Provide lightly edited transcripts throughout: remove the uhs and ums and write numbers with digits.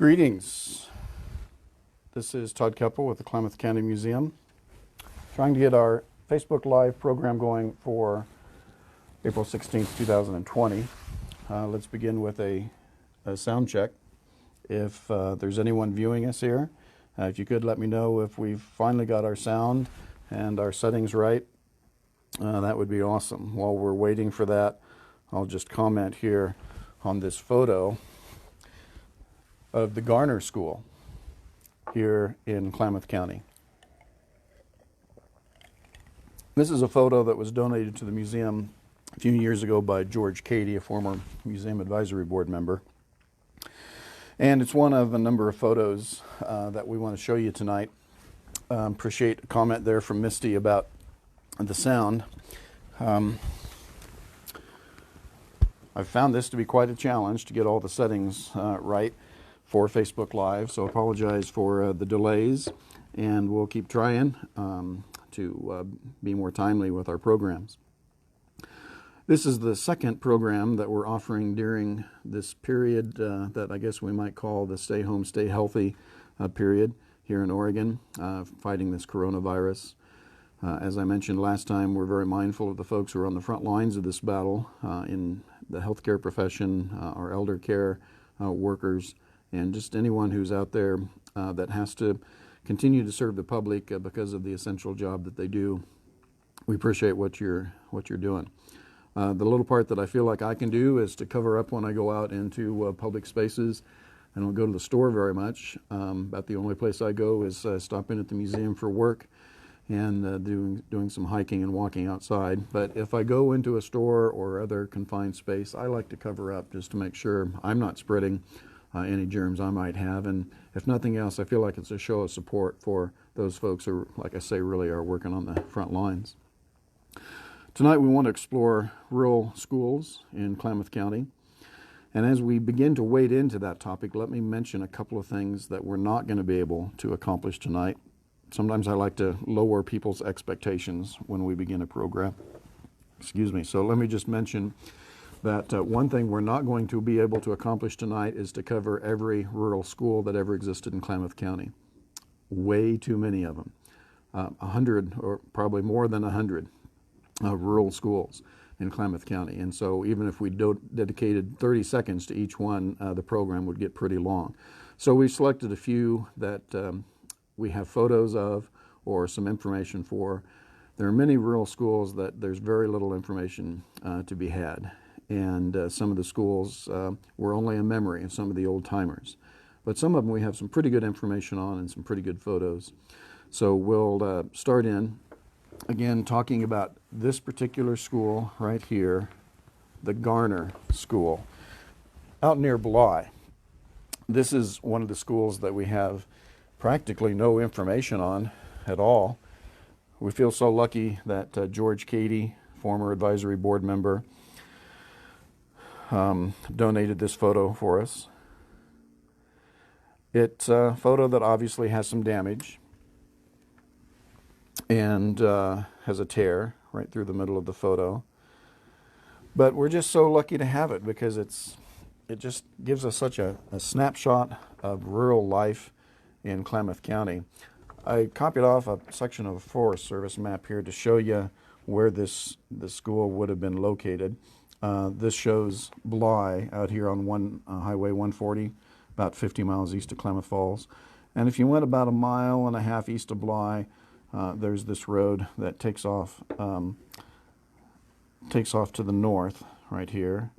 Greetings. This is Todd Keppel with the Klamath County Museum, trying to get our Facebook Live program going for April 16th, 2020. Let's begin with a sound check. If there's anyone viewing us here, if you could let me know if we've finally got our sound and our settings right, that would be awesome. While we're waiting for that, I'll just comment here on this photo of the Garner School here in Klamath County. This is a photo that was donated to the museum a few years ago by George Cady, a former Museum Advisory Board member. And it's one of a number of photos that we want to show you tonight. Appreciate a comment there from Misty about the sound. I've found this to be quite a challenge to get all the settings right for Facebook Live, so apologize for the delays, and we'll keep trying to be more timely with our programs. This is the second program that we're offering during this period that I guess we might call the Stay Home, Stay Healthy period here in Oregon, fighting this coronavirus. As I mentioned last time, we're very mindful of the folks who are on the front lines of this battle in the healthcare profession, our elder care workers, and just anyone who's out there that has to continue to serve the public because of the essential job that they do. We appreciate what you're doing. The little part that I feel like I can do is to cover up when I go out into public spaces. I don't go to the store very much. About the only place I go is stop in at the museum for work and doing some hiking and walking outside. But if I go into a store or other confined space, I like to cover up just to make sure I'm not spreading any germs I might have. And if nothing else, I feel like it's a show of support for those folks who, like I say, really are working on the front lines. Tonight we want to explore rural schools in Klamath County. And as we begin to wade into that topic, let me mention a couple of things that we're not going to be able to accomplish tonight. Sometimes I like to lower people's expectations when we begin a program. Excuse me. So let me just mention that one thing we're not going to be able to accomplish tonight is to cover every rural school that ever existed in Klamath County. Way too many of them. 100 or probably more than 100 rural schools in Klamath County. And so even if we dedicated 30 seconds to each one, the program would get pretty long. So we selected a few that we have photos of or some information for. There are many rural schools that there's very little information to be had. And some of the schools were only a memory of some of the old timers. But some of them we have some pretty good information on and some pretty good photos. So we'll start in, again, talking about this particular school right here, the Garner School, out near Bly. This is one of the schools that we have practically no information on at all. We feel so lucky that George Cady, former advisory board member, donated this photo for us. It's a photo that obviously has some damage and has a tear right through the middle of the photo. But we're just so lucky to have it because it just gives us such a snapshot of rural life in Klamath County. I copied off a section of a Forest Service map here to show you where the school would have been located. This shows Bly out here on Highway 140, about 50 miles east of Klamath Falls. And if you went about a mile and a half east of Bly, there's this road that takes off to the north right here.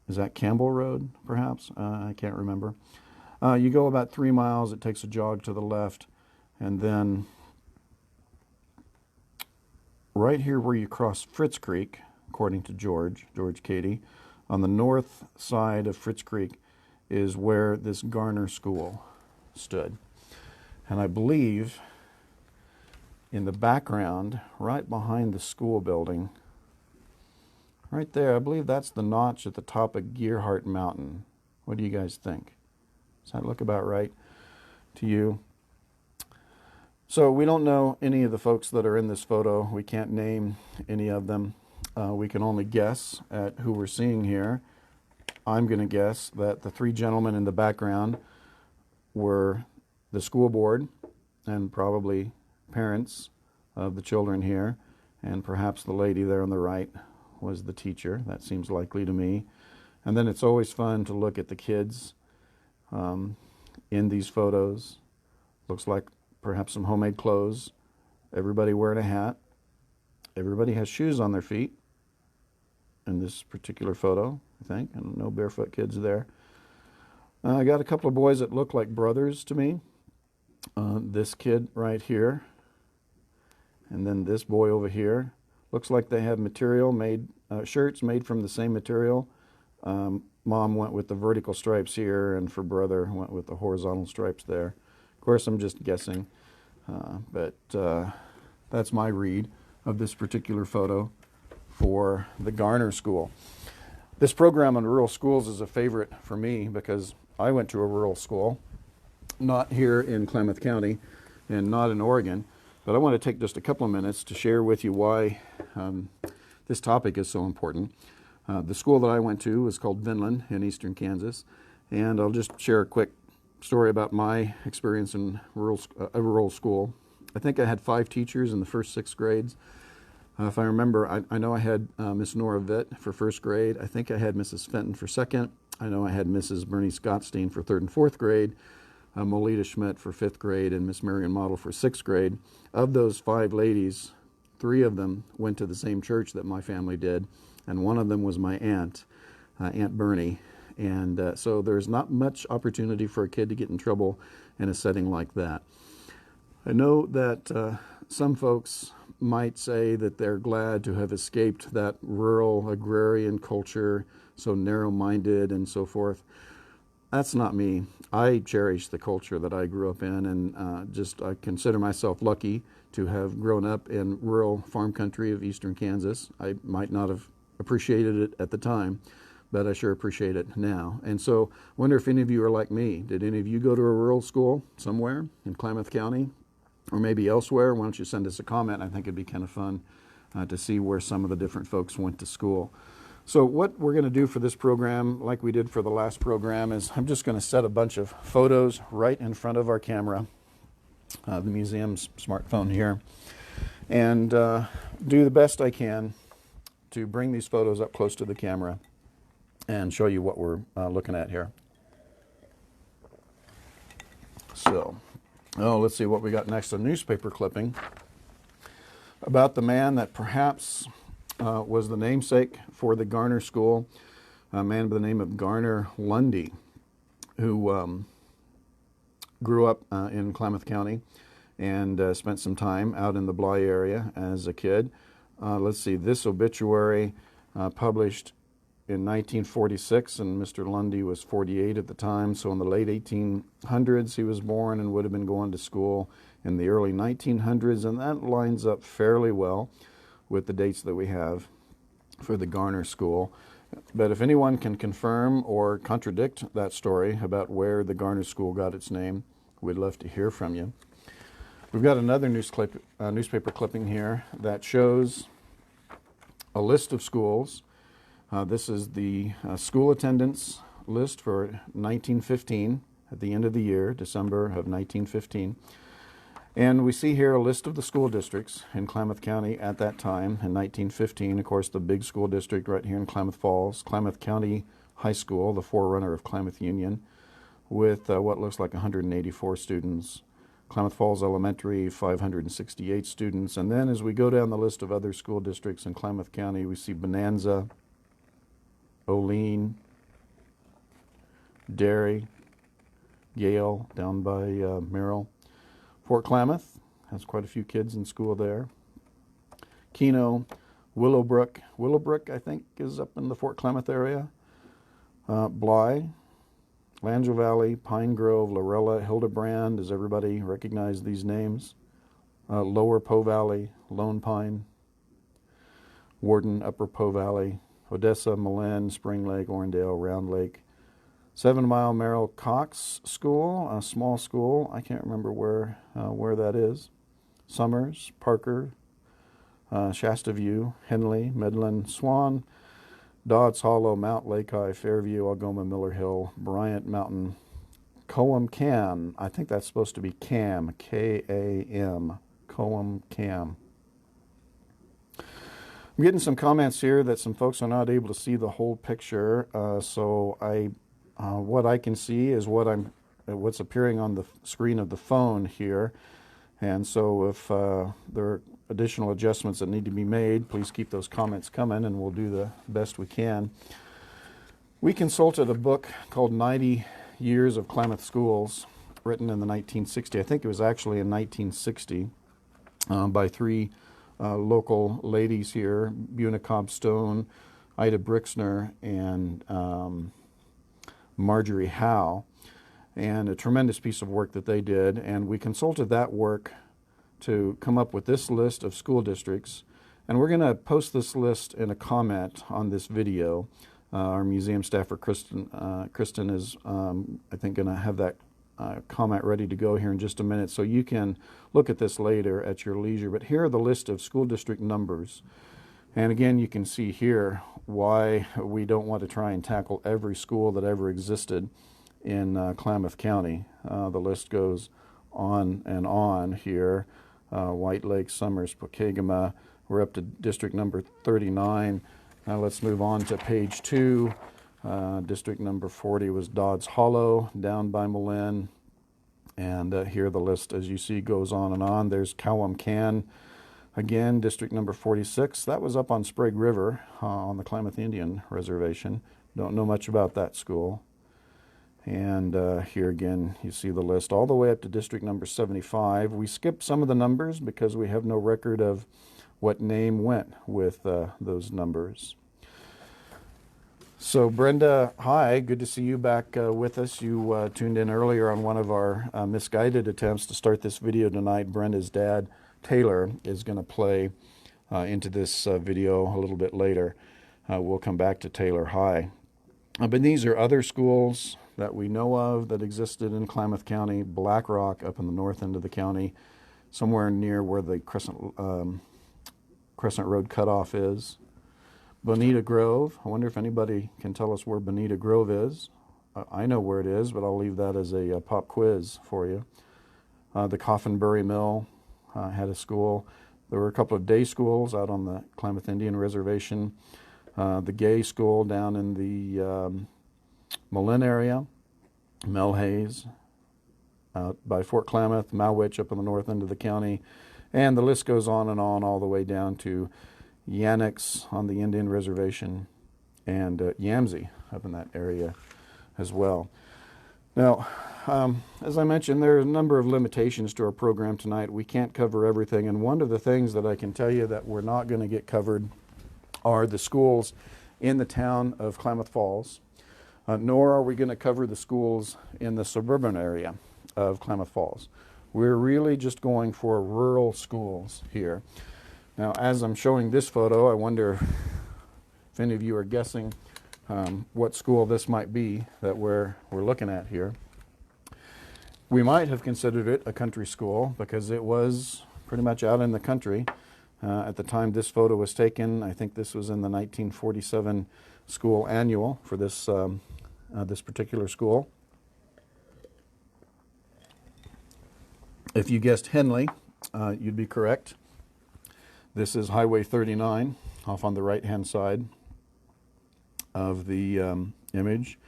Is that Campbell Road, perhaps? I can't remember. You go about 3 miles, it takes a jog to the left, and then right here where you cross Fritz Creek, according to George Cady, on the north side of Fritz Creek is where this Garner School stood. And I believe in the background, right behind the school building, right there, I believe that's the notch at the top of Gearhart Mountain. What do you guys think? Does that look about right to you? So we don't know any of the folks that are in this photo. We can't name any of them. We can only guess at who we're seeing here. I'm going to guess that the three gentlemen in the background were the school board and probably parents of the children here, and perhaps the lady there on the right was the teacher. That seems likely to me. And then it's always fun to look at the kids in these photos. Looks like perhaps some homemade clothes. Everybody wearing a hat. Everybody has shoes on their feet in this particular photo, I think, and no barefoot kids there. I got a couple of boys that look like brothers to me. This kid right here, and then this boy over here. Looks like they have material made, shirts made from the same material. Mom went with the vertical stripes here, and for brother went with the horizontal stripes there. Of course, I'm just guessing, but that's my read of this particular photo for the Garner School. This program on rural schools is a favorite for me because I went to a rural school, not here in Klamath County and not in Oregon, but I want to take just a couple of minutes to share with you why this topic is so important. The school that I went to was called Vinland in eastern Kansas, and I'll just share a quick story about my experience in a rural school. I think I had 5 teachers in the first 6 grades. If I remember, I know I had Miss Nora Vitt for first grade. I think I had Mrs. Fenton for second. I know I had Mrs. Bernie Scottstein for 3rd and 4th grade, Molita Schmidt for 5th grade, and Miss Marion Model for 6th grade. Of those 5 ladies, 3 of them went to the same church that my family did, and one of them was my aunt, Aunt Bernie. And so there's not much opportunity for a kid to get in trouble in a setting like that. I know that some folks might say that they're glad to have escaped that rural agrarian culture, so narrow-minded and so forth. That's not me. I cherish the culture that I grew up in, and I consider myself lucky to have grown up in rural farm country of eastern Kansas. I might not have appreciated it at the time, but I sure appreciate it now. And so I wonder if any of you are like me. Did any of you go to a rural school somewhere in Klamath County or maybe elsewhere? Why don't you send us a comment? I think it'd be kind of fun to see where some of the different folks went to school. So what we're going to do for this program, like we did for the last program, is I'm just going to set a bunch of photos right in front of our camera, the museum's smartphone here, and do the best I can to bring these photos up close to the camera and show you what we're looking at here. So, let's see what we got next. A newspaper clipping about the man that perhaps was the namesake for the Garner School, a man by the name of Garner Lundy, who grew up in Klamath County and spent some time out in the Bly area as a kid. Let's see, this obituary published in 1946, and Mr. Lundy was 48 at the time, so in the late 1800s he was born and would have been going to school in the early 1900s, and that lines up fairly well with the dates that we have for the Garner School. But if anyone can confirm or contradict that story about where the Garner School got its name, we'd love to hear from you. We've got another newspaper clipping here that shows a list of schools. This is the school attendance list for 1915 at the end of the year, December of 1915. And we see here a list of the school districts in Klamath County at that time in 1915. Of course, the big school district right here in Klamath Falls, Klamath County High School, the forerunner of Klamath Union, with what looks like 184 students. Klamath Falls Elementary, 568 students. And then as we go down the list of other school districts in Klamath County, we see Bonanza, Olean, Derry, Yale down by Merrill. Fort Klamath has quite a few kids in school there. Keno, Willowbrook. Willowbrook, I think, is up in the Fort Klamath area. Bly, Landreau Valley, Pine Grove, Lorella, Hildebrand. Does everybody recognize these names? Lower Po Valley, Lone Pine, Warden, Upper Po Valley, Odessa, Malin, Spring Lake, Orndale, Round Lake. 7 Mile Merrill Cox School, a small school. I can't remember where that is. Summers, Parker, Shasta View, Henley, Midland, Swan, Dodds Hollow, Mount Lake High, Fairview, Algoma, Miller Hill, Bryant Mountain, Coam Cam. I think that's supposed to be Cam, K-A-M, Coam Cam. I'm getting some comments here that some folks are not able to see the whole picture, so what I can see is what's appearing on the screen of the phone here. And so if there are additional adjustments that need to be made, please keep those comments coming and we'll do the best we can. We consulted a book called 90 Years of Klamath Schools, written in the 1960s. I think it was actually in 1960 by three local ladies here, Buna Cobb Stone, Ida Brixner, and Marjorie Howe. And a tremendous piece of work that they did. And we consulted that work to come up with this list of school districts. And we're going to post this list in a comment on this video. Our museum staffer, Kristen is, I think, going to have that comment ready to go here in just a minute. So you can look at this later at your leisure. But here are the list of school district numbers. And again, you can see here why we don't want to try and tackle every school that ever existed in Klamath County. The list goes on and on here. White Lake, Summers, Pokegama. We're up to district number 39. Now let's move on to page 2. District number 40 was Dodds Hollow, down by Malin. And here the list, as you see, goes on and on. There's Coam Can. Again, district number 46. That was up on Sprague River on the Klamath Indian Reservation. Don't know much about that school. And here again, you see the list all the way up to district number 75. We skipped some of the numbers because we have no record of what name went with those numbers. So Brenda, hi, good to see you back with us. You tuned in earlier on one of our misguided attempts to start this video tonight. Brenda's dad, Taylor, is going to play into this video a little bit later. We'll come back to Taylor, hi. But these are other schools that we know of that existed in Klamath County. Black Rock up in the north end of the county, somewhere near where the Crescent Road cutoff is. Bonita Grove, I wonder if anybody can tell us where Bonita Grove is. I know where it is, but I'll leave that as a pop quiz for you. The Coffinbury Mill had a school. There were a couple of day schools out on the Klamath Indian Reservation. The Gay School down in the Malin area, Melhays, out by Fort Klamath, Malwich up on the north end of the county, and the list goes on and on all the way down to Yainax on the Indian Reservation and Yamsey up in that area as well. Now, as I mentioned, there are a number of limitations to our program tonight. We can't cover everything, and one of the things that I can tell you that we're not going to get covered are the schools in the town of Klamath Falls, nor are we going to cover the schools in the suburban area of Klamath Falls. We're really just going for rural schools here. Now, as I'm showing this photo, I wonder if any of you are guessing what school this might be that we're looking at here. We might have considered it a country school because it was pretty much out in the country. At the time this photo was taken, I think this was in the 1947 school annual for this this particular school. If you guessed Henley, you'd be correct. This is Highway 39 off on the right-hand side of the image.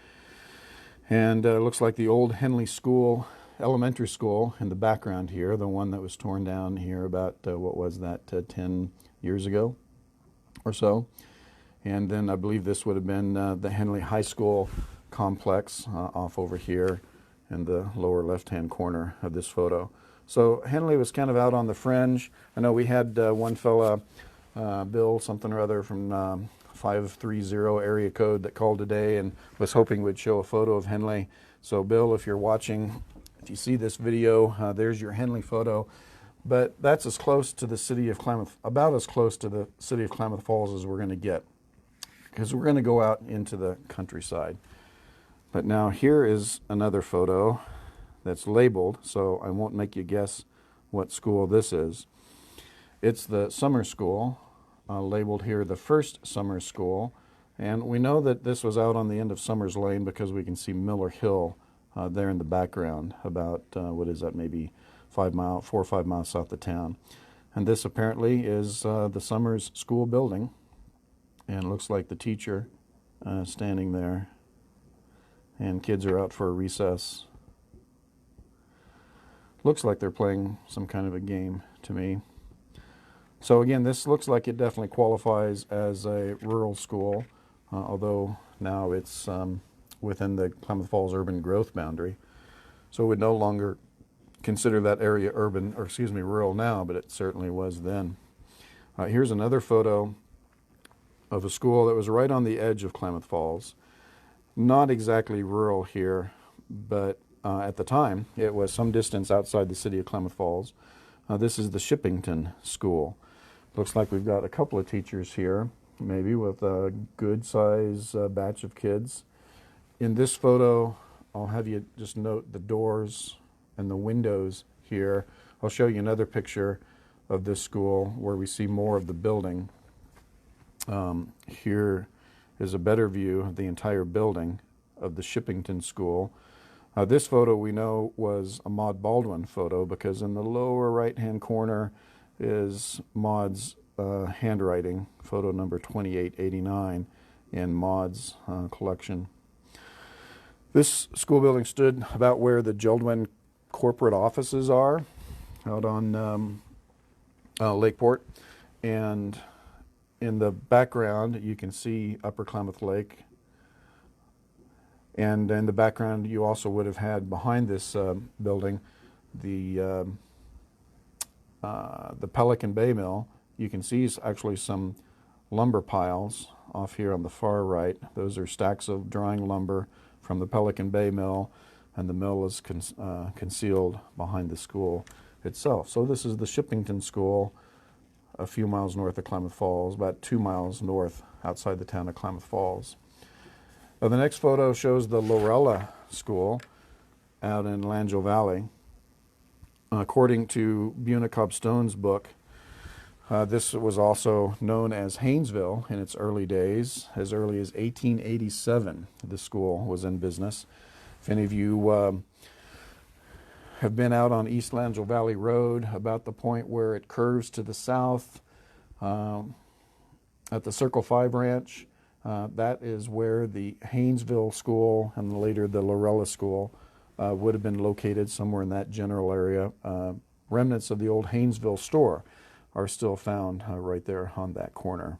And it looks like the old Henley School, elementary school in the background here, the one that was torn down here about, what was that, 10 years ago or so. And then I believe this would have been the Henley High School complex off over here in the lower left-hand corner of this photo. So Henley was kind of out on the fringe. I know we had one fella, Bill something or other from 530 area code that called today and was hoping we'd show a photo of Henley. So Bill, if you're watching, if you see this video, there's your Henley photo. But that's as close to the city of Klamath, about as close to the city of Klamath Falls as we're going to get, because we're going to go out into the countryside. But now here is another photo that's labeled, so I won't make you guess what school this is. It's the summer school, labeled here the first summer school, And we know that this was out on the end of Summers Lane because we can see Miller Hill there in the background, about, what is that, maybe 4 or 5 miles south of town. And this apparently is the Summers School building. And it looks like the teacher standing there. And kids are out for a recess. Looks like they're playing some kind of a game to me. So again, this looks like it definitely qualifies as a rural school, although now it's within the Klamath Falls urban growth boundary. So we'd no longer consider that area urban, or excuse me, rural now, but it certainly was then. Here's another photo of a school that was right on the edge of Klamath Falls. Not exactly rural here, but at the time it was some distance outside the city of Klamath Falls. This is the Shippington School. Looks like we've got a couple of teachers here, maybe with a good size batch of kids. In this photo, I'll have you just note the doors and the windows here. I'll show you another picture of this school where we see more of the building. Here is a better view of the entire building of the Shippington School. This photo we know was a Maud Baldwin photo because in the lower right-hand corner is Maud's handwriting, photo number 2889 in Maud's collection. This school building stood about where the Jeld-Wen corporate offices are out on Lakeport, and in the background you can see Upper Klamath Lake, and in the background you also would have had behind this building the Pelican Bay Mill. You can see actually some lumber piles off here on the far right. Those are stacks of drying lumber from the Pelican Bay Mill, and the mill is concealed behind the school itself. So this is the Shippington School, a few miles north of Klamath Falls, about 2 miles north outside the town of Klamath Falls. Now, the next photo shows the Lorella School out in Langell Valley. According to Buna Cobb Stone's book, this was also known as Haynesville in its early days. As early as 1887, the school was in business. If any of you have been out on East Langell Valley Road, about the point where it curves to the south at the Circle 5 Ranch, that is where the Haynesville School and later the Lorella School would have been located, somewhere in that general area. Remnants of the old Haynesville store are still found right there on that corner.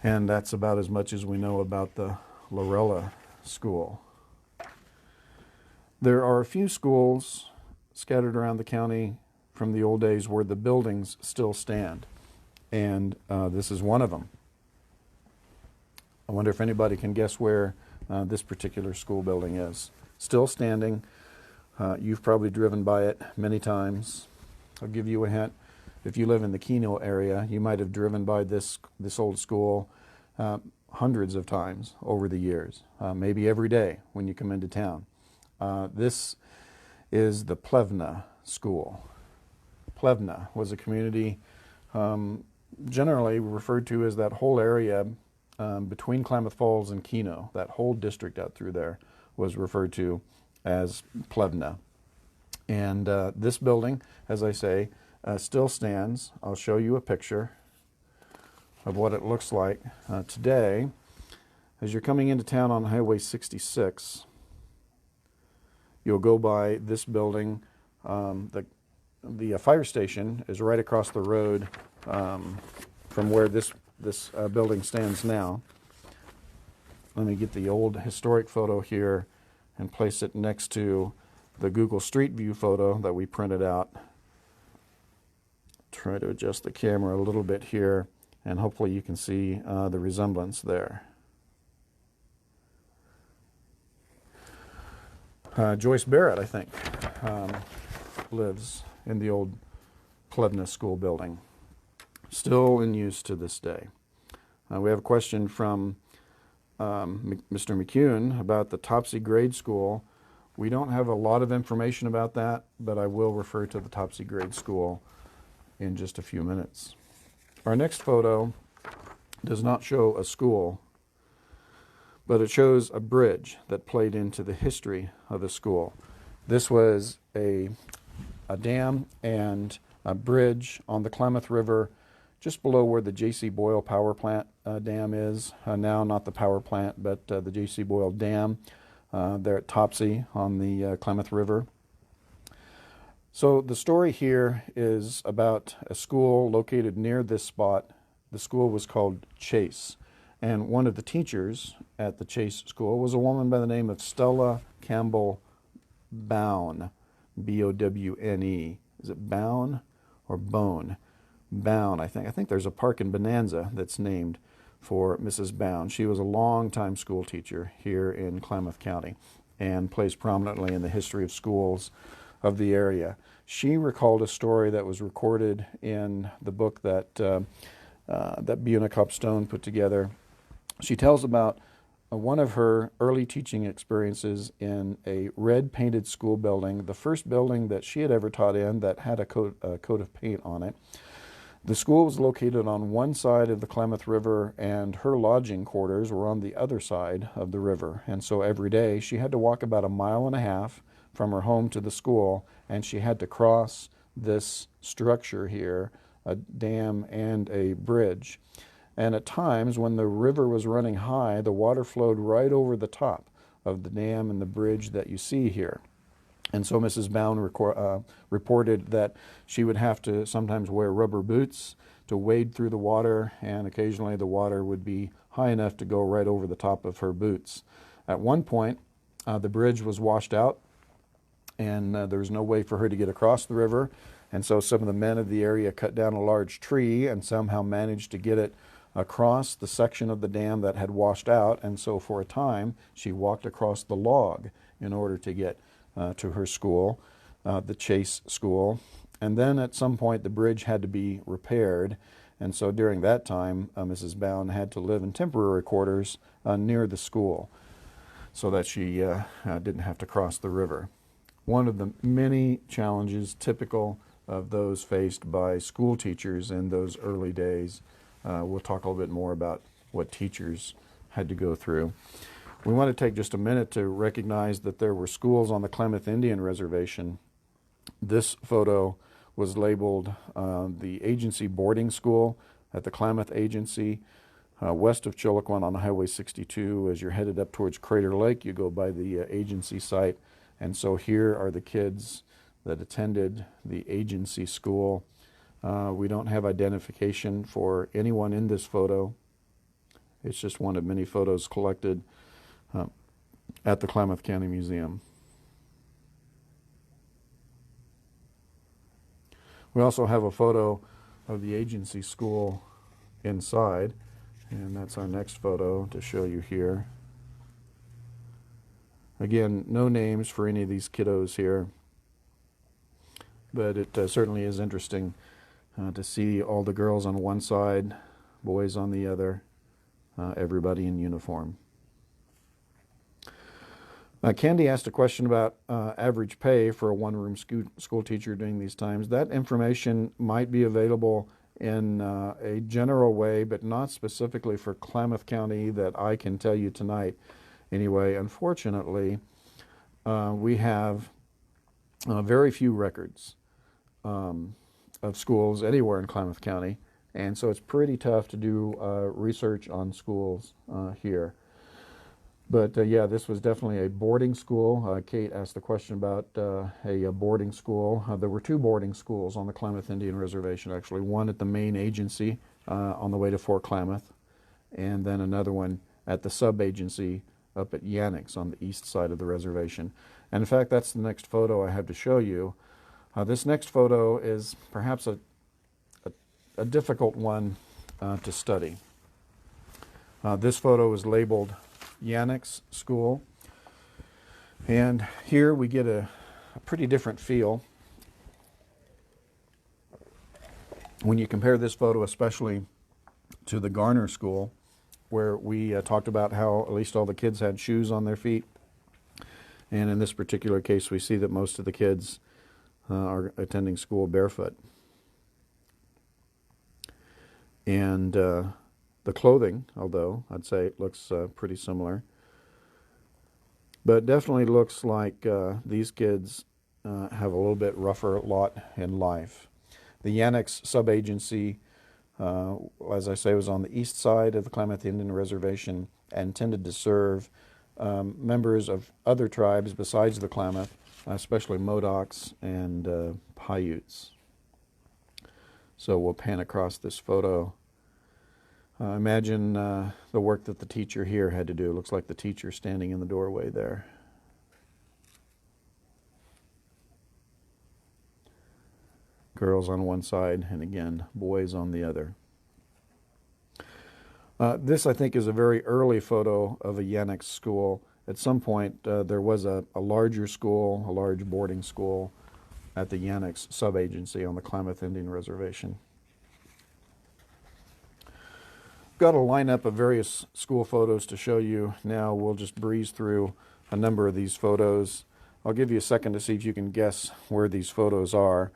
And that's about as much as we know about the Lorella School. There are a few schools scattered around the county from the old days where the buildings still stand, and this is one of them. I wonder if anybody can guess where this particular school building is. Still standing. You've probably driven by it many times. I'll give you a hint. If you live in the Keno area, you might have driven by this old school hundreds of times over the years, maybe every day when you come into town. This is the Plevna School. Plevna was a community generally referred to as that whole area between Klamath Falls and Keno. That whole district out through there was referred to as Plevna. And this building, as I say, still stands. I'll show you a picture of what it looks like today. As you're coming into town on Highway 66, you'll go by this building. The fire station is right across the road from where this building stands now. Let me get the old historic photo here and place it next to the Google Street View photo that we printed out. Try to adjust the camera a little bit here, and hopefully you can see the resemblance there. Joyce Barrett, I think, lives in the old Plevna School building. Still in use to this day. We have a question from Mr. McCune about the Topsy grade school. We don't have a lot of information about that, but I will refer to the Topsy grade school in just a few minutes. Our next photo does not show a school, but it shows a bridge that played into the history of the school. This was a dam and a bridge on the Klamath River just below where the J.C. Boyle power plant dam is. Now not the power plant, but the J.C. Boyle dam there at Topsy on the Klamath River. So the story here is about a school located near this spot. The school was called Chase, and one of the teachers at the Chase school was a woman by the name of Stella Campbell Bowne, B-O-W-N-E. Is it Bowne or Bone? Bowne, I think. I think there's a park in Bonanza that's named for Mrs. Bowne. She was a long-time school teacher here in Klamath County and plays prominently in the history of schools of the area. She recalled a story that was recorded in the book that that Bunicop Stone put together. She tells about one of her early teaching experiences in a red painted school building, the first building that she had ever taught in that had a coat of paint on it. The school was located on one side of the Klamath River, and her lodging quarters were on the other side of the river. And so every day she had to walk about 1.5 miles from her home to the school, and she had to cross this structure here, a dam and a bridge. And at times, when the river was running high, the water flowed right over the top of the dam and the bridge that you see here. And so Mrs. Bowne reported that she would have to sometimes wear rubber boots to wade through the water, and occasionally the water would be high enough to go right over the top of her boots. At one point, the bridge was washed out, and there was no way for her to get across the river. And so some of the men of the area cut down a large tree and somehow managed to get it across the section of the dam that had washed out. And so for a time, she walked across the log in order to get to her school, the Chase School. And then at some point, the bridge had to be repaired. And so during that time, Mrs. Bowne had to live in temporary quarters near the school so that she didn't have to cross the river. One of the many challenges typical of those faced by school teachers in those early days. We'll talk a little bit more about what teachers had to go through. We want to take just a minute to recognize that there were schools on the Klamath Indian Reservation. This photo was labeled the Agency Boarding School at the Klamath Agency, west of Chiloquin on Highway 62. As you're headed up towards Crater Lake, you go by the agency site. And so here are the kids that attended the agency school. We don't have identification for anyone in this photo. It's just one of many photos collected at the Klamath County Museum. We also have a photo of the agency school inside, and that's our next photo to show you here. Again, no names for any of these kiddos here, but it certainly is interesting to see all the girls on one side, boys on the other, everybody in uniform. Candy asked a question about average pay for a one-room school teacher during these times. That information might be available in a general way, but not specifically for Klamath County that I can tell you tonight. Anyway, unfortunately, we have very few records of schools anywhere in Klamath County, and so it's pretty tough to do research on schools here. But yeah, this was definitely a boarding school. Kate asked the question about a boarding school. There were two boarding schools on the Klamath Indian Reservation, actually. One at the main agency on the way to Fort Klamath, and then another one at the sub-agency up at Yainax on the east side of the reservation. And in fact, that's the next photo I have to show you. This next photo is perhaps a difficult one to study. This photo is labeled Yainax School, and here we get a pretty different feel when you compare this photo especially to the Garner School, where we talked about how at least all the kids had shoes on their feet, and in this particular case we see that most of the kids are attending school barefoot. And the the clothing, although I'd say it looks pretty similar. But it definitely looks like these kids have a little bit rougher lot in life. The Yainax sub-agency, as I say, was on the east side of the Klamath Indian Reservation and tended to serve members of other tribes besides the Klamath, especially Modocs and Paiutes. So we'll pan across this photo. Imagine the work that the teacher here had to do. It looks like the teacher standing in the doorway there. Girls on one side, and again, boys on the other. This, I think, is a very early photo of a Yainax school. At some point, there was a larger school, a large boarding school at the Yainax sub-agency on the Klamath Indian Reservation. Got a lineup of various school photos to show you now. We'll just breeze through a number of these photos. I'll give you a second to see if you can guess where these photos are.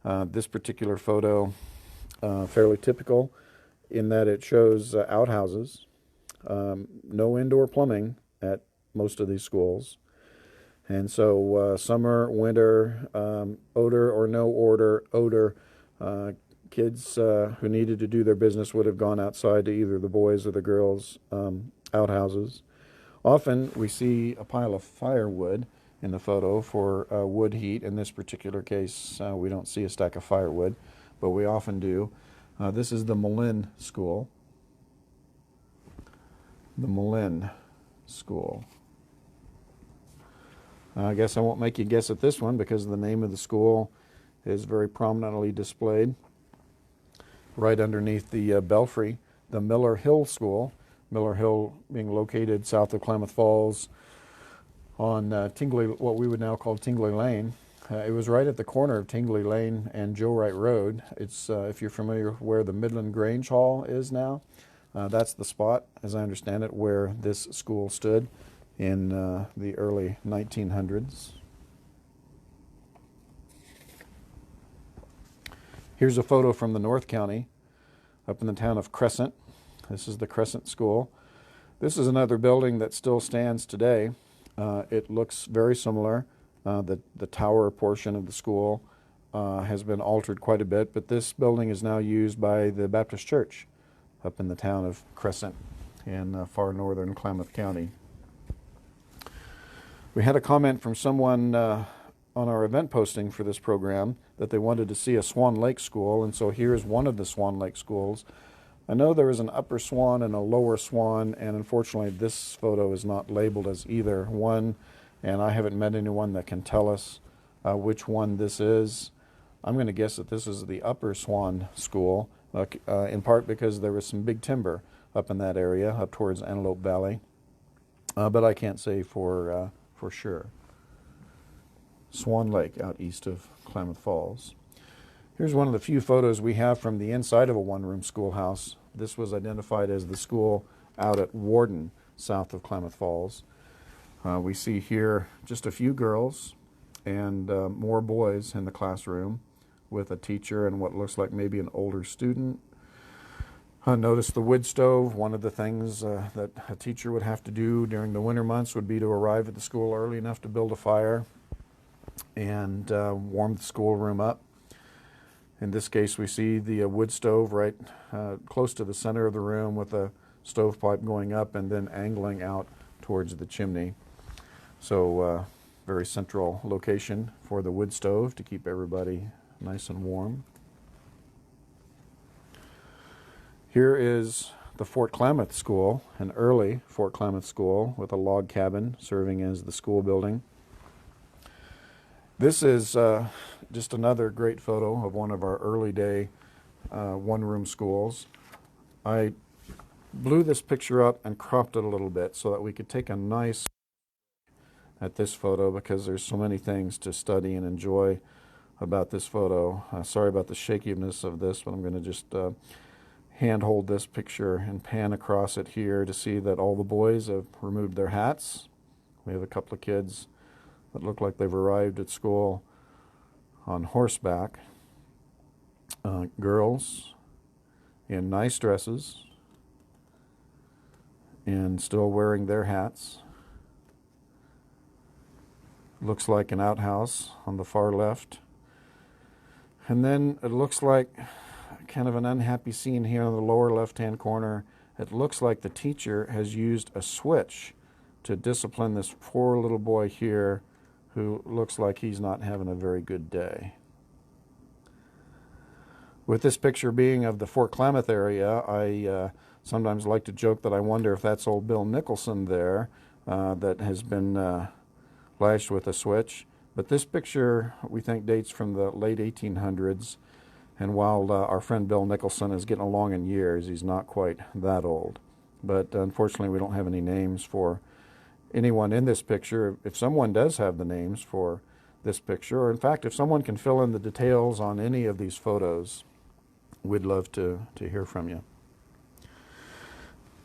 This particular photo, fairly typical in that it shows outhouses, no indoor plumbing at most of these schools. And so summer, winter, odor or no odor, kids who needed to do their business would have gone outside to either the boys or the girls' outhouses. Often we see a pile of firewood in the photo for wood heat. In this particular case, we don't see a stack of firewood, but we often do. This is the Malin school. The Malin school. I guess I won't make you guess at this one because the name of the school is very prominently displayed right underneath the belfry. The Miller Hill School, Miller Hill being located south of Klamath Falls on Tingley, what we would now call Tingley Lane. It was right at the corner of Tingley Lane and Joe Wright Road. It's, if you're familiar where the Midland Grange Hall is now, that's the spot, as I understand it, where this school stood in the early 1900s. Here's a photo from the North County, up in the town of Crescent. This is the Crescent School. This is another building that still stands today. It looks very similar. The tower portion of the school has been altered quite a bit, but this building is now used by the Baptist Church up in the town of Crescent in far northern Klamath County. We had a comment from someone on our event posting for this program that they wanted to see a Swan Lake school, and so here's one of the Swan Lake schools. I know there is an upper Swan and a lower Swan, and unfortunately this photo is not labeled as either one, and I haven't met anyone that can tell us which one this is. I'm going to guess that this is the upper Swan school, in part because there was some big timber up in that area, up towards Antelope Valley, but I can't say for sure. Swan Lake out east of Klamath Falls. Here's one of the few photos we have from the inside of a one-room schoolhouse. This was identified as the school out at Warden, south of Klamath Falls. We see here just a few girls and more boys in the classroom with a teacher and what looks like maybe an older student. Notice the wood stove. One of the things that a teacher would have to do during the winter months would be to arrive at the school early enough to build a fire and warm the schoolroom up. In this case, we see the wood stove right close to the center of the room with a stovepipe going up and then angling out towards the chimney. So very central location for the wood stove to keep everybody nice and warm. Here is the Fort Klamath School, an early Fort Klamath school with a log cabin serving as the school building. This is just another great photo of one of our early day one-room schools. I blew this picture up and cropped it a little bit so that we could take a nice at this photo because there's so many things to study and enjoy about this photo. Sorry about the shakiness of this, but I'm going to just handhold this picture and pan across it here to see that all the boys have removed their hats. We have a couple of kids that look like they've arrived at school on horseback. Girls in nice dresses, and still wearing their hats. Looks like an outhouse on the far left. And then it looks like kind of an unhappy scene here in the lower left-hand corner. It looks like the teacher has used a switch to discipline this poor little boy here who looks like he's not having a very good day. With this picture being of the Fort Klamath area, I sometimes like to joke that I wonder if that's old Bill Nicholson there that has been lashed with a switch. But this picture, we think, dates from the late 1800s. And while our friend Bill Nicholson is getting along in years, he's not quite that old. But unfortunately, we don't have any names for anyone in this picture. If someone does have the names for this picture, or in fact, if someone can fill in the details on any of these photos, we'd love to hear from you.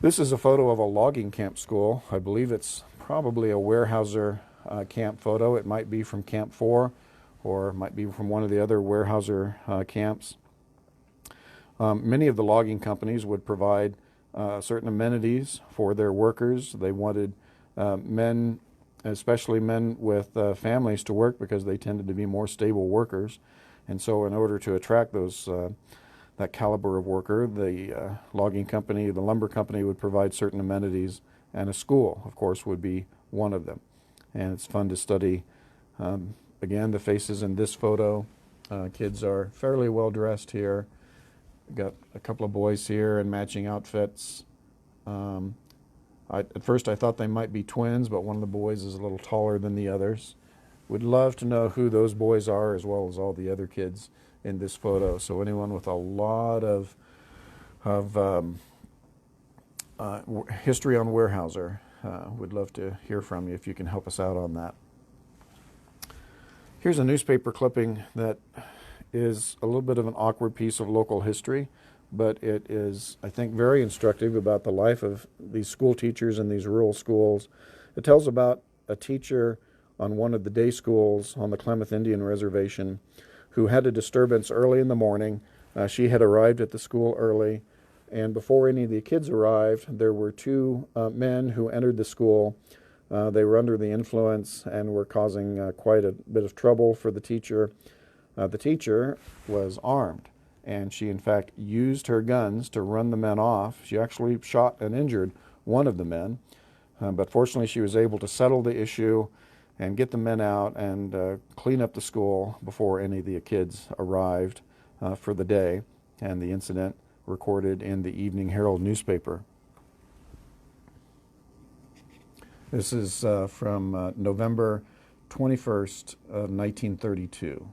This is a photo of a logging camp school. I believe it's probably a Weyerhaeuser camp photo. It might be from Camp 4, or it might be from one of the other Weyerhaeuser camps. Many of the logging companies would provide certain amenities for their workers. They wanted men, especially men with families, to work because they tended to be more stable workers. And so in order to attract those that caliber of worker, the logging company, the lumber company would provide certain amenities, and a school, of course, would be one of them. And it's fun to study, again, the faces in this photo. Kids are fairly well dressed here. Got a couple of boys here in matching outfits. At first I thought they might be twins, but one of the boys is a little taller than the others. Would love to know who those boys are, as well as all the other kids in this photo. So anyone with a lot of history on Weyerhaeuser, would love to hear from you if you can help us out on that. Here's a newspaper clipping that is a little bit of an awkward piece of local history, but it is, I think, very instructive about the life of these school teachers in these rural schools. It tells about a teacher on one of the day schools on the Klamath Indian Reservation who had a disturbance early in the morning. She had arrived at the school early, and before any of the kids arrived, there were two men who entered the school. They were under the influence and were causing quite a bit of trouble for the teacher. The teacher was armed, and she in fact used her guns to run the men off. She actually shot and injured one of the men, but fortunately she was able to settle the issue and get the men out and clean up the school before any of the kids arrived for the day, and the incident recorded in the Evening Herald newspaper. This is from November 21st of 1932.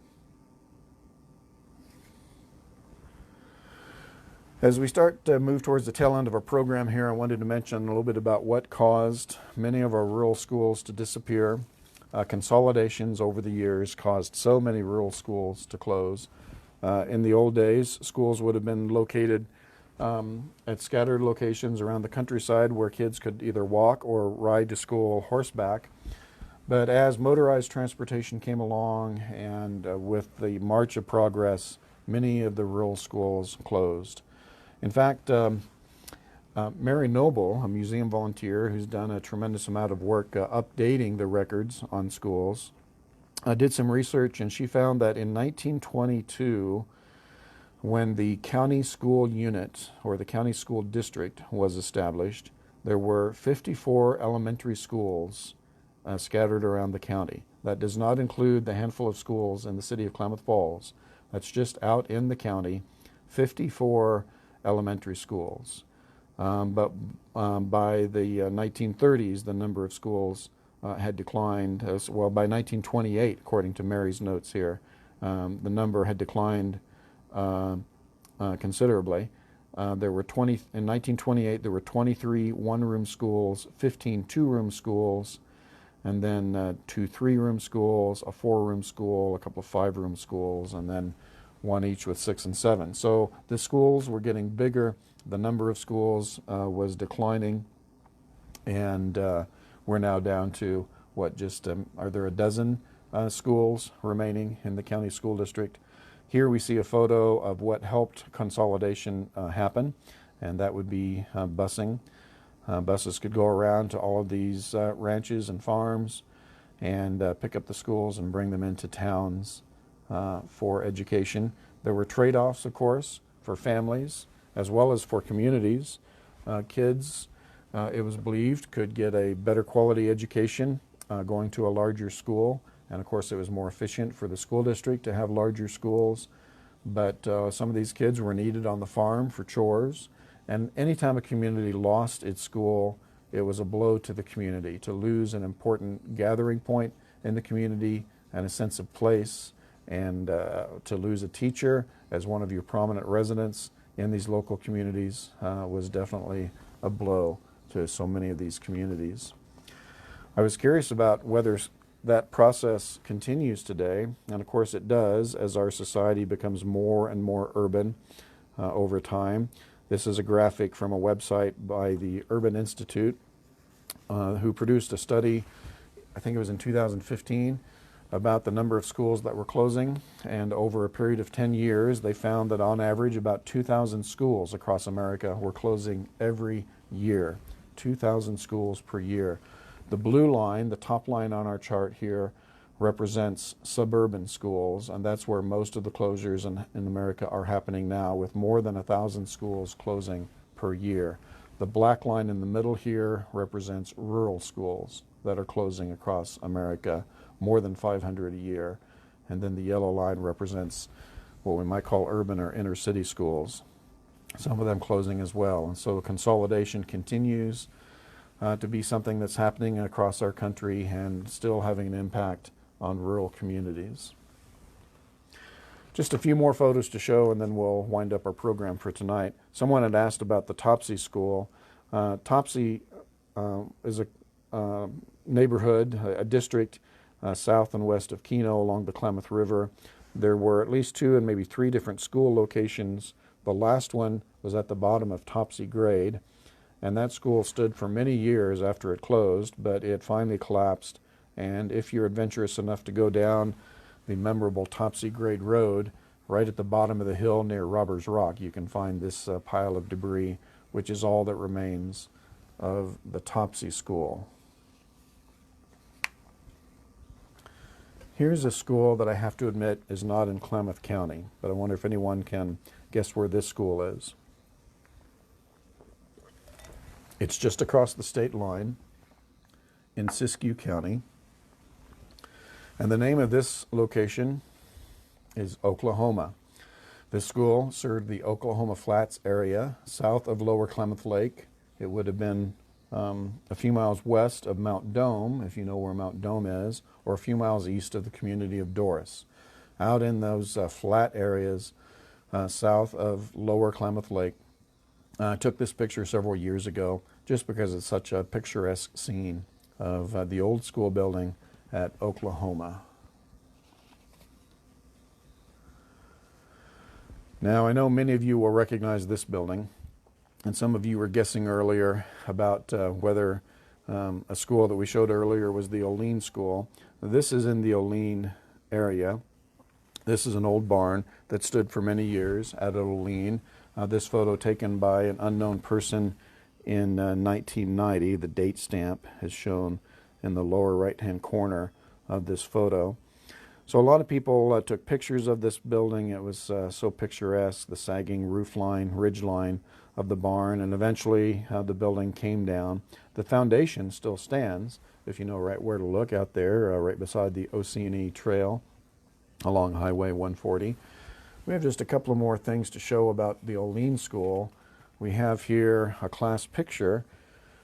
As we start to move towards the tail end of our program here, I wanted to mention a little bit about what caused many of our rural schools to disappear. Consolidations over the years caused so many rural schools to close. In the old days, schools would have been located at scattered locations around the countryside where kids could either walk or ride to school horseback. But as motorized transportation came along and with the march of progress, many of the rural schools closed. In fact, Mary Noble, a museum volunteer who's done a tremendous amount of work updating the records on schools, did some research, and she found that in 1922, when the county school unit or the county school district was established, there were 54 elementary schools scattered around the county. That does not include the handful of schools in the city of Klamath Falls. That's just out in the county, 54 elementary schools. But by the 1930s, the number of schools had declined. Well, by 1928, according to Mary's notes here, the number had declined considerably. There were in 1928, there were 23 one-room schools, 15 two-room schools, and then 2 3-room schools, a 4-room school, a couple of 5-room schools, and then one each with 6 and 7. So the schools were getting bigger. The number of schools was declining, and we're now down to what, just are there a dozen schools remaining in the county school district? Here we see a photo of what helped consolidation happen, and that would be busing. Buses could go around to all of these ranches and farms and pick up the schools and bring them into towns for education. There were trade-offs, of course, for families as well as for communities. Kids, it was believed, could get a better quality education going to a larger school. And of course, it was more efficient for the school district to have larger schools. But some of these kids were needed on the farm for chores. And anytime a community lost its school, it was a blow to the community. To lose an important gathering point in the community and a sense of place, and to lose a teacher as one of your prominent residents in these local communities was definitely a blow to so many of these communities. I was curious about whether that process continues today, and of course it does as our society becomes more and more urban over time. This is a graphic from a website by the Urban Institute, who produced a study, I think it was in 2015, about the number of schools that were closing. And over a period of 10 years, they found that on average about 2,000 schools across America were closing every year. 2,000 schools per year. The blue line, the top line on our chart here, represents suburban schools, and that's where most of the closures in America are happening now, with more than 1,000 schools closing per year. The black line in the middle here represents rural schools that are closing across America, more than 500 a year. And then the yellow line represents what we might call urban or inner city schools, some of them closing as well. And so consolidation continues to be something that's happening across our country and still having an impact on rural communities. Just a few more photos to show, and then we'll wind up our program for tonight. Someone had asked about the Topsy School. Topsy is a neighborhood, a district south and west of Keno along the Klamath River. There were at least 2 and maybe 3 different school locations. The last one was at the bottom of Topsy grade, and that school stood for many years after it closed, but it finally collapsed. And if you're adventurous enough to go down the memorable Topsy grade road, right at the bottom of the hill near Robbers Rock, you can find this pile of debris, which is all that remains of the Topsy School. Here's a school that I have to admit is not in Klamath County, but I wonder if anyone can guess where this school is. It's just across the state line in Siskiyou County. And the name of this location is Oklahoma. This school served the Oklahoma Flats area south of Lower Klamath Lake. It would have been a few miles west of Mount Dome, if you know where Mount Dome is, or a few miles east of the community of Doris. Out in those flat areas south of Lower Klamath Lake. I took this picture several years ago just because it's such a picturesque scene of the old school building at Oklahoma. Now, I know many of you will recognize this building, and some of you were guessing earlier about whether a school that we showed earlier was the Olean School. This is in the Olean area. This is an old barn that stood for many years at Olean. This photo taken by an unknown person in 1990. The date stamp is shown in the lower right-hand corner of this photo. So a lot of people took pictures of this building. It was so picturesque, the sagging roof line, ridge line of the barn, and eventually the building came down. The foundation still stands, if you know right where to look out there, right beside the OC&E Trail along Highway 140. We have just a couple of more things to show about the Olean School. We have here a class picture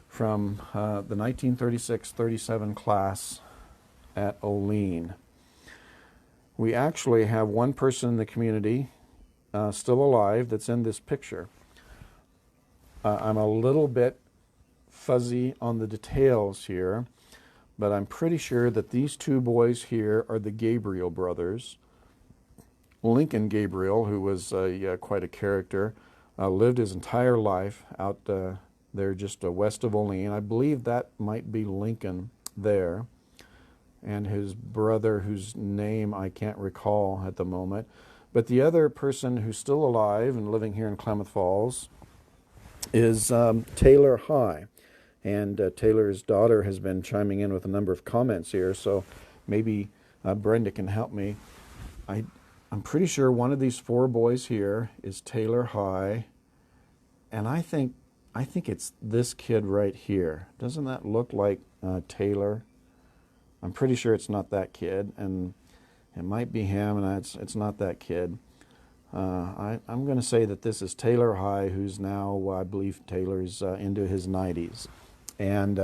from the 1936-37 class at Olean. We actually have one person in the community still alive that's in this picture. I'm a little bit fuzzy on the details here, but I'm pretty sure that these 2 boys here are the Gabriel brothers. Lincoln Gabriel, who was quite a character, lived his entire life out there just west of Olean. I believe that might be Lincoln there. And his brother, whose name I can't recall at the moment. But the other person who's still alive and living here in Klamath Falls is Taylor High. And Taylor's daughter has been chiming in with a number of comments here, so maybe Brenda can help me. I'm pretty sure one of these 4 boys here is Taylor High, and I think it's this kid right here. Doesn't that look like Taylor? I'm pretty sure it's not that kid, and it might be him, and it's not that kid. I'm going to say that this is Taylor High, who's now, I believe Taylor's into his 90s, and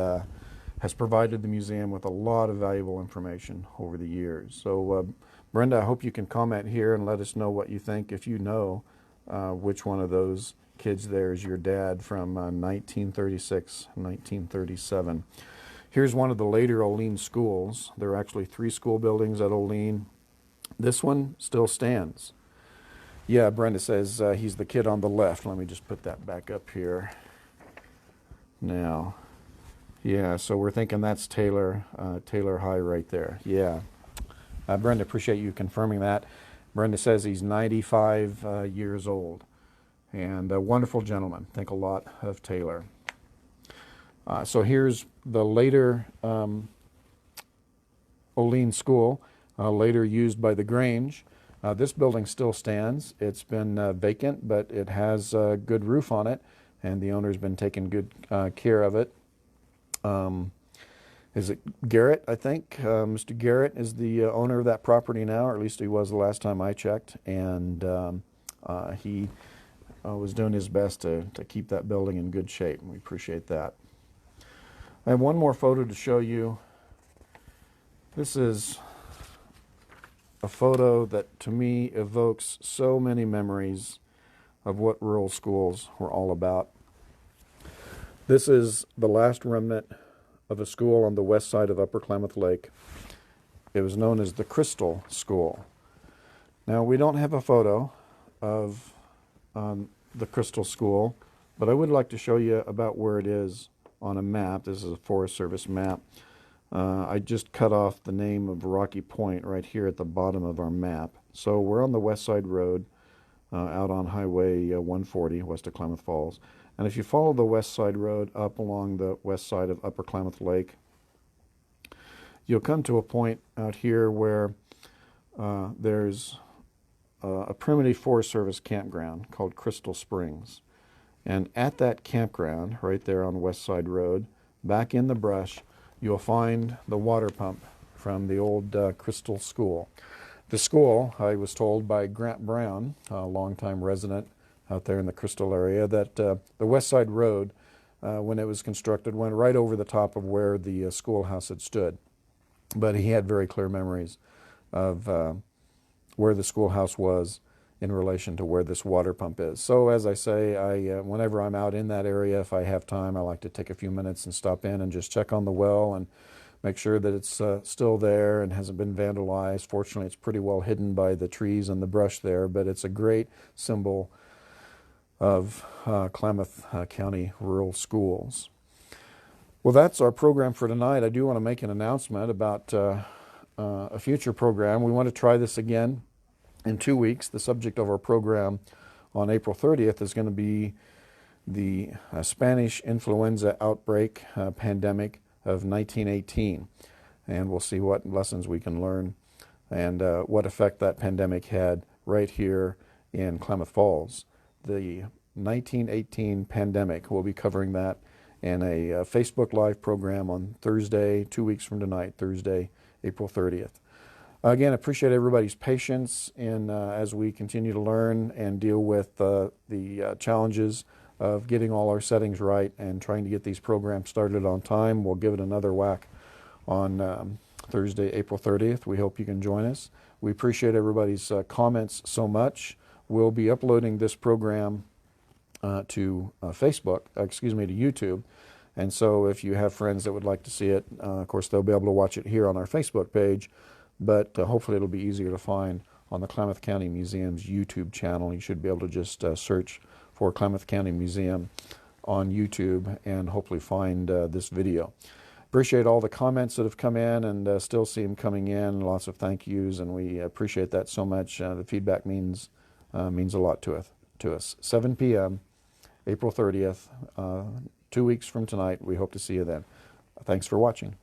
has provided the museum with a lot of valuable information over the years. So, Brenda, I hope you can comment here and let us know what you think, if you know which one of those kids there is your dad from 1936, 1937. Here's one of the later Olean schools. There are actually 3 school buildings at Olean. This one still stands. Yeah, Brenda says he's the kid on the left. Let me just put that back up here now. Yeah, so we're thinking that's Taylor High right there. Yeah. Brenda, appreciate you confirming that. Brenda says he's 95 years old, and a wonderful gentleman. Think a lot of Taylor. So here's the later Olean School, later used by the Grange. This building still stands. It's been vacant, but it has a good roof on it, and the owner's been taking good care of it. Is it Garrett, I think? Mr. Garrett is the owner of that property now, or at least he was the last time I checked, and he was doing his best to keep that building in good shape, and we appreciate that. I have one more photo to show you. This is a photo that, to me, evokes so many memories of what rural schools were all about. This is the last remnant of a school on the west side of Upper Klamath Lake. It was known as the Crystal School. Now, we don't have a photo of the Crystal School, but I would like to show you about where it is on a map. This is a Forest Service map. I just cut off the name of Rocky Point right here at the bottom of our map. So we're on the West Side Road out on Highway 140 west of Klamath Falls. And if you follow the West Side Road up along the west side of Upper Klamath Lake, you'll come to a point out here where there's a primitive Forest Service campground called Crystal Springs. And at that campground, right there on West Side Road, back in the brush, you'll find the water pump from the old Crystal School. The school, I was told by Grant Brown, a longtime resident out there in the Crystal area, that the West Side Road, when it was constructed, went right over the top of where the schoolhouse had stood. But he had very clear memories of where the schoolhouse was in relation to where this water pump is. So as I say, whenever I'm out in that area, if I have time, I like to take a few minutes and stop in and just check on the well and make sure that it's still there and hasn't been vandalized. Fortunately, it's pretty well hidden by the trees and the brush there, but it's a great symbol of Klamath County rural schools. Well, that's our program for tonight. I do want to make an announcement about a future program. We want to try this again in 2 weeks. The subject of our program on April 30th is going to be the Spanish influenza outbreak pandemic of 1918. And we'll see what lessons we can learn and what effect that pandemic had right here in Klamath Falls. The 1918 pandemic, we'll be covering that in a Facebook Live program on Thursday, 2 weeks from tonight, Thursday, April 30th. Again, appreciate everybody's patience in as we continue to learn and deal with the challenges of getting all our settings right and trying to get these programs started on time. We'll give it another whack on Thursday, April 30th. We hope you can join us. We appreciate everybody's comments so much. We'll be uploading this program to YouTube. And so if you have friends that would like to see it, of course, they'll be able to watch it here on our Facebook page. But hopefully it'll be easier to find on the Klamath County Museum's YouTube channel. You should be able to just search for Klamath County Museum on YouTube and hopefully find this video. Appreciate all the comments that have come in and still see them coming in. Lots of thank yous, and we appreciate that so much. The feedback means a lot to us. 7 p.m., April 30th, 2 weeks from tonight. We hope to see you then. Thanks for watching.